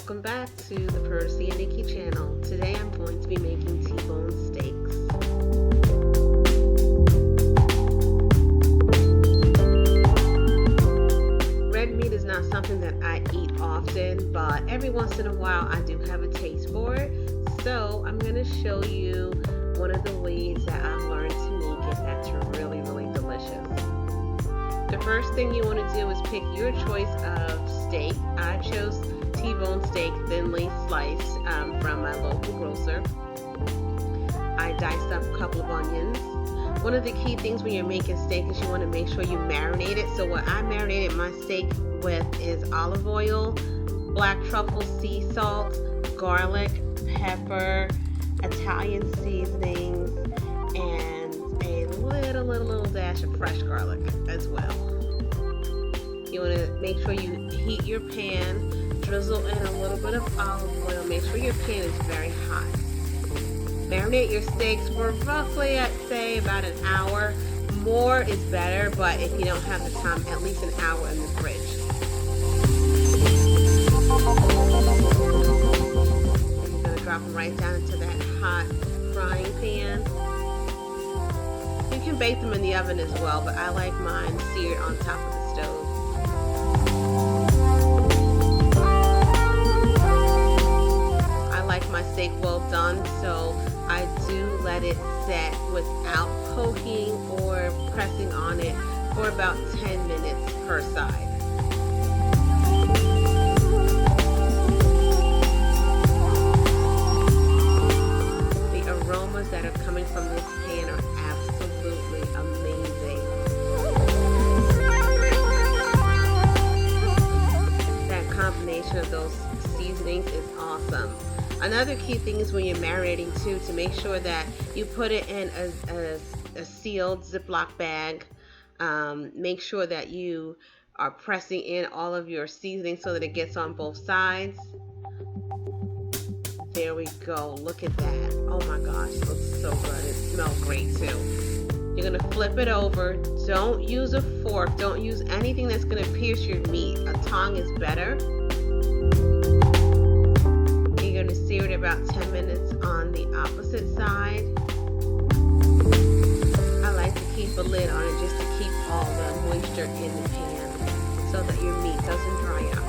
Welcome back to the Percy Nikki channel. Today I'm going to be making T-bone steaks. Red meat is not something that I eat often, but every once in a while I do have a taste for it. So I'm going to show you one of the ways that I've learned to make it that's really delicious. The first thing you want to do is pick your choice of steak. I chose T-bone steak, thinly sliced from my local grocer. I diced up a couple of onions. One of the key things when you're making steak is you want to make sure you marinate it. So what I marinated my steak with is olive oil, black truffle, sea salt, garlic, pepper, Italian seasonings, and a little dash of fresh garlic as well. You want to make sure you heat your pan, drizzle in a little bit of olive oil. Make sure your pan is very hot. Marinate your steaks for roughly, I'd say, about an hour. More is better, but if you don't have the time, at least an hour in the fridge. And you're going to drop them right down into that hot frying pan. You can bake them in the oven as well, but I like mine seared on top of the stove. My steak well done, so I do let it set without poking or pressing on it for about 10 minutes per side. The aromas that are coming from this pan are absolutely amazing. That combination of those seasonings is awesome. Another key thing is when you're marinating too, to make sure that you put it in a sealed Ziploc bag. Make sure that you are pressing in all of your seasoning so that it gets on both sides. There we go. Look at that. Oh my gosh, it looks so good. It smells great too. You're going to flip it over. Don't use a fork. Don't use anything that's going to pierce your meat. A tongue is better. You're going to sear it about 10 minutes on the opposite side. I like to keep a lid on it just to keep all the moisture in the pan so that your meat doesn't dry out.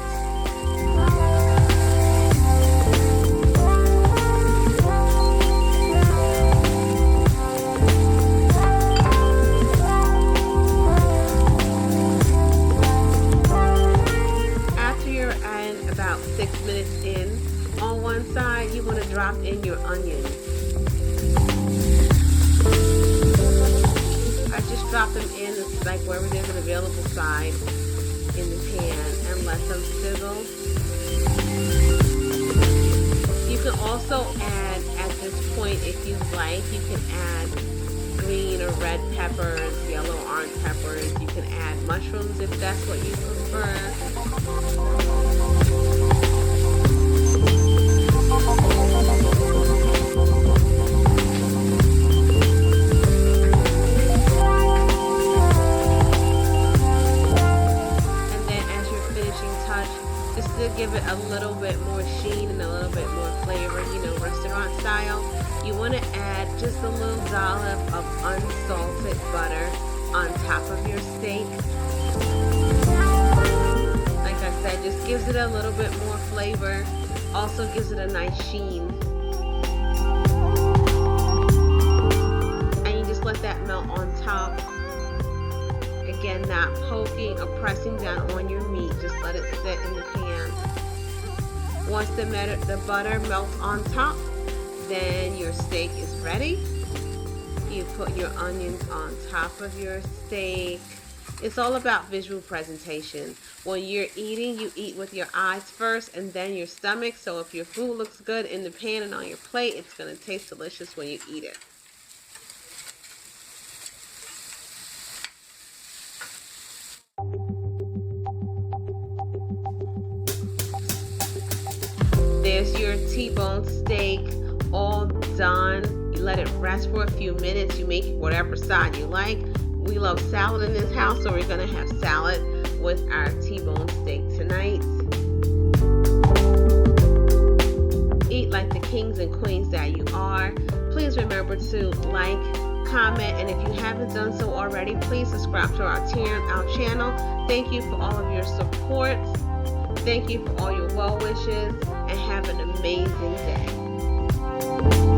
After you're at about 6 minutes in, on one side, you want to drop in your onions. I just drop them in like wherever there's an available side in the pan and let them sizzle. You can also add, at this point, if you like, you can add green or red peppers, yellow orange peppers. You can add mushrooms if that's what you prefer. Give it a little bit more sheen and a little bit more flavor, restaurant style. You want to add just a little dollop of unsalted butter on top of your steak. Like I said, just gives it a little bit more flavor. Also gives it a nice sheen. And you just let that melt on top. Again, not poking or pressing down on your meat. Just let it sit in the pan. Once the butter melts on top, then your steak is ready. You put your onions on top of your steak. It's all about visual presentation. When you're eating, you eat with your eyes first and then your stomach. So if your food looks good in the pan and on your plate, it's going to taste delicious when you eat it. There's your T-bone steak all done. You let it rest for a few minutes. You make whatever side you like. We love salad in this house, so we're going to have salad with our T-bone steak tonight. please remember to like, comment, and if you haven't done so already, please subscribe to our channel. Thank you for all of your support. Thank you for all your well wishes, and have an amazing day.